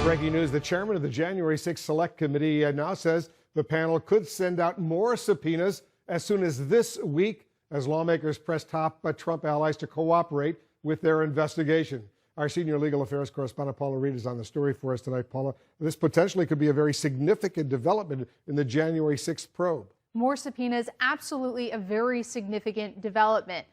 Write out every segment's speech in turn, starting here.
Breaking news, the chairman of the January 6th Select Committee now says the panel could send out more subpoenas as soon as this week as lawmakers press top Trump allies to cooperate with their investigation. Our senior legal affairs correspondent Paula Reed is on the story for us tonight. Paula, this potentially could be a very significant development in the January 6th probe. More subpoenas, absolutely a very significant development.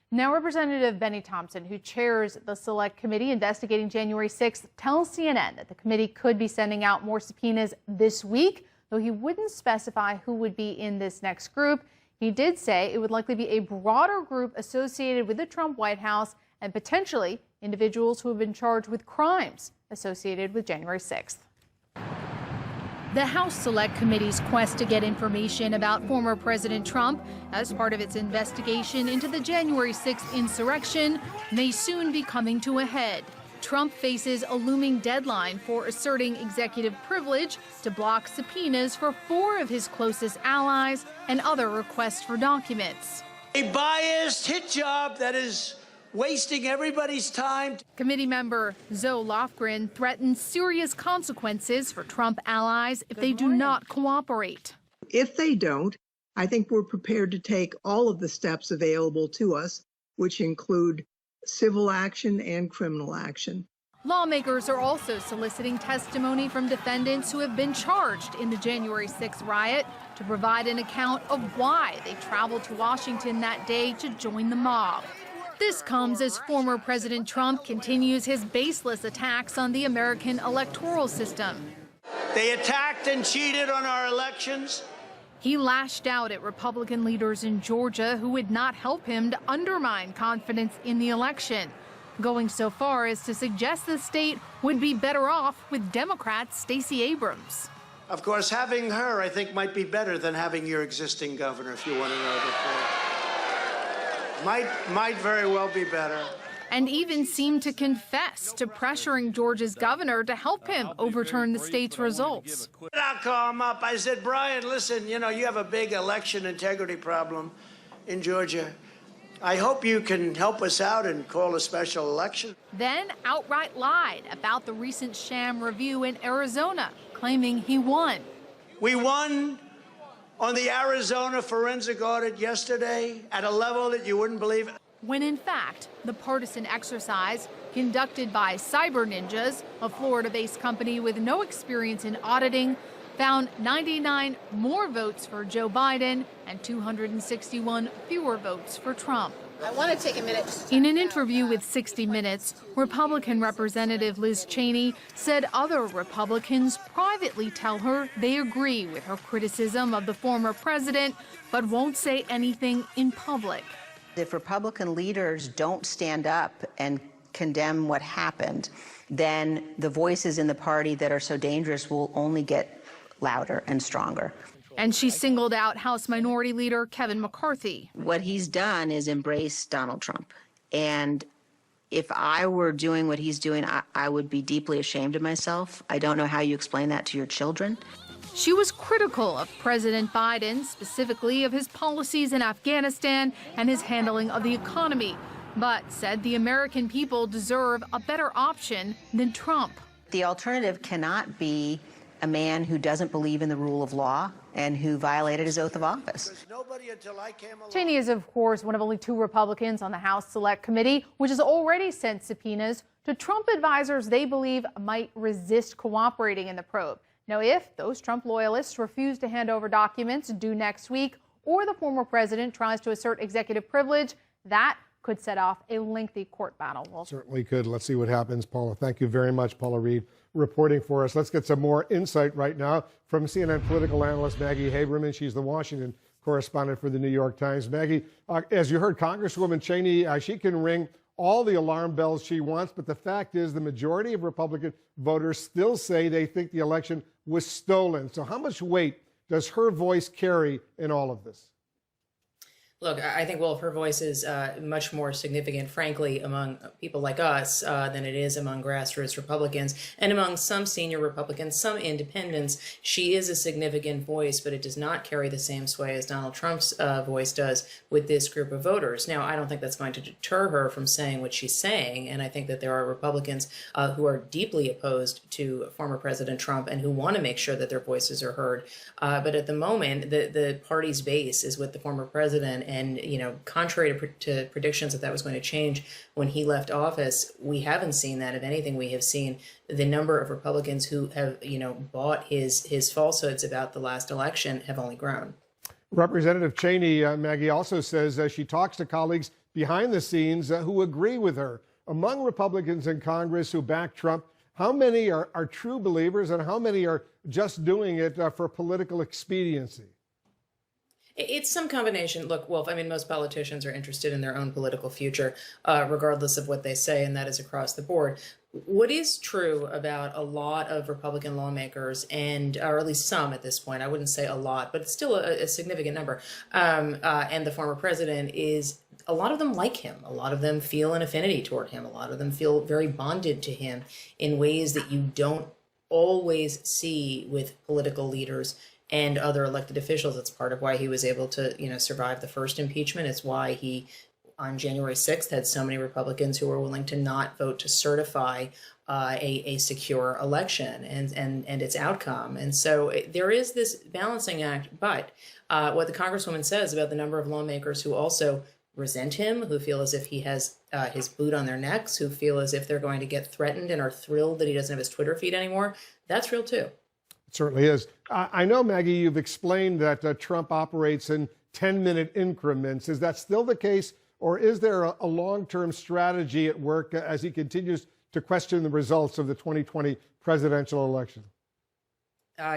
Now, Representative Benny Thompson, who chairs the Select Committee investigating January 6th, tells CNN that the committee could be sending out more subpoenas this week, though he wouldn't specify who would be in this next group. He did say it would likely be a broader group associated with the Trump White House and potentially individuals who have been charged with crimes associated with January 6th. The House Select Committee's quest to get information about former President Trump as part of its investigation into the January 6th insurrection may soon be coming to a head. Trump faces a looming deadline for asserting executive privilege to block subpoenas for 4 of his closest allies and other requests for documents. A biased hit job that is wasting everybody's time. Committee member Zoe Lofgren threatens serious consequences for Trump allies if they do not cooperate. If they don't, I think we're prepared to take all of the steps available to us, which include civil action and criminal action. Lawmakers are also soliciting testimony from defendants who have been charged in the January 6th riot to provide an account of why they traveled to Washington that day to join the mob. This comes as former President Trump continues his baseless attacks on the American electoral system. They attacked and cheated on our elections. He lashed out at Republican leaders in Georgia who would not help him to undermine confidence in the election, going so far as to suggest the state would be better off with Democrat Stacey Abrams. Of course, having her, I think, might be better than having your existing governor, if you want to know the truth. Might very well be better. And even seemed to confess to pressuring Georgia's governor to help him overturn the state's results. I'll call him up. I said, Brian, listen, you have a big election integrity problem in Georgia. I hope you can help us out and call a special election. Then outright lied about the recent sham review in Arizona, claiming he won. We won on the Arizona forensic audit yesterday at a level that you wouldn't believe. When in fact, the partisan exercise conducted by Cyber Ninjas, a Florida-based company with no experience in auditing, found 99 more votes for Joe Biden and 261 fewer votes for Trump. I want to take a minute. In an interview with 60 Minutes, Republican Representative Liz Cheney said other Republicans privately tell her they agree with her criticism of the former president, but won't say anything in public. If Republican leaders don't stand up and condemn what happened, then the voices in the party that are so dangerous will only get louder and stronger. And she singled out House Minority Leader Kevin McCarthy. What he's done is embrace Donald Trump. And if I were doing what he's doing, I would be deeply ashamed of myself. I don't know how you explain that to your children. She was critical of President Biden, specifically of his policies in Afghanistan and his handling of the economy, but said the American people deserve a better option than Trump. The alternative cannot be a man who doesn't believe in the rule of law and who violated his oath of office. Cheney is, of course, one of only 2 Republicans on the House Select Committee, which has already sent subpoenas to Trump advisors they believe might resist cooperating in the probe. Now, if those Trump loyalists refuse to hand over documents due next week, or the former president tries to assert executive privilege, that could set off a lengthy court battle. Well, certainly could. Let's see what happens, Paula. Thank you very much, Paula Reed, reporting for us. Let's get some more insight right now from CNN political analyst Maggie Haberman. She's the Washington correspondent for the New York Times. Maggie, as you heard, Congresswoman Cheney, she can ring all the alarm bells she wants, but the fact is the majority of Republican voters still say they think the election was stolen. So how much weight does her voice carry in all of this? Look, I think, Wolf, her voice is much more significant, frankly, among people like us than it is among grassroots Republicans and among some senior Republicans, some independents. She is a significant voice, but it does not carry the same sway as Donald Trump's voice does with this group of voters. Now, I don't think that's going to deter her from saying what she's saying, and I think that there are Republicans who are deeply opposed to former President Trump and who want to make sure that their voices are heard. But at the moment, the party's base is with the former president. And, you know, contrary to predictions that was going to change when he left office, we haven't seen that. If anything, we have seen the number of Republicans who have, you know, bought his falsehoods about the last election have only grown. Representative Cheney, Maggie, also says she talks to colleagues behind the scenes who agree with her. Among Republicans in Congress who back Trump, how many are true believers and how many are just doing it for political expediency? It's some combination. Look, Wolf, I mean, most politicians are interested in their own political future, regardless of what they say, and that is across the board. What is true about a lot of Republican lawmakers, or at least some at this point, I wouldn't say a lot, but it's still a significant number, and the former president, is a lot of them like him. A lot of them feel an affinity toward him. A lot of them feel very bonded to him in ways that you don't always see with political leaders and other elected officials. It's part of why he was able to, you know, survive the first impeachment. It's why he, on January 6th, had so many Republicans who were willing to not vote to certify a secure election and its outcome. And so there is this balancing act. But what the Congresswoman says about the number of lawmakers who also resent him, who feel as if he has his boot on their necks, who feel as if they're going to get threatened and are thrilled that he doesn't have his Twitter feed anymore, that's real too. Certainly is. I know, Maggie, you've explained that Trump operates in 10-minute increments. Is that still the case, or is there a long-term strategy at work as he continues to question the results of the 2020 presidential election?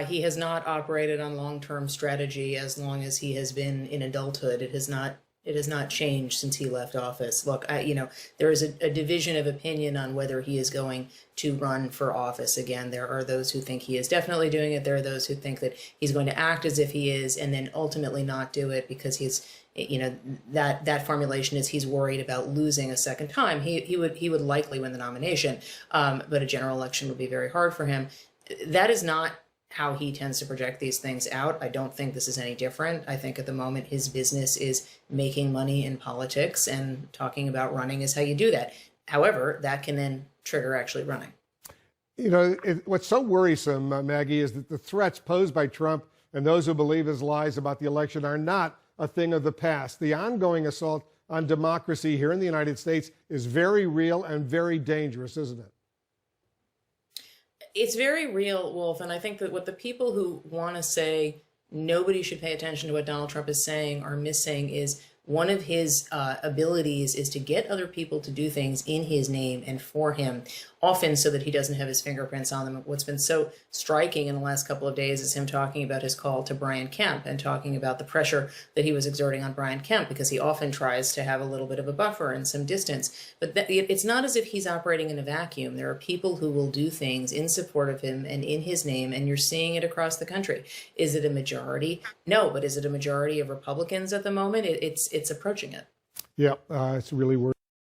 He has not operated on long-term strategy as long as he has been in adulthood. It has not changed since he left office. Look, you know, there is a division of opinion on whether he is going to run for office again. There are those who think he is definitely doing it. There are those who think that he's going to act as if he is and then ultimately not do it because he's, you know, that formulation is he's worried about losing a second time. He would likely win the nomination, but a general election would be very hard for him. That is not how he tends to project these things out. I don't think this is any different. I think at the moment his business is making money in politics, and talking about running is how you do that. However, that can then trigger actually running. You know, what's so worrisome, Maggie, is that the threats posed by Trump and those who believe his lies about the election are not a thing of the past. The ongoing assault on democracy here in the United States is very real and very dangerous, isn't it? It's very real, Wolf, and I think that what the people who want to say nobody should pay attention to what Donald Trump is saying are missing is one of his abilities is to get other people to do things in his name and for him, often so that he doesn't have his fingerprints on them. What's been so striking in the last couple of days is him talking about his call to Brian Kemp and talking about the pressure that he was exerting on Brian Kemp, because he often tries to have a little bit of a buffer and some distance. But it's not as if he's operating in a vacuum. There are people who will do things in support of him and in his name, and you're seeing it across the country. Is it a majority? No, but is it a majority of Republicans at the moment? It's approaching it. Yeah, it's really worrisome.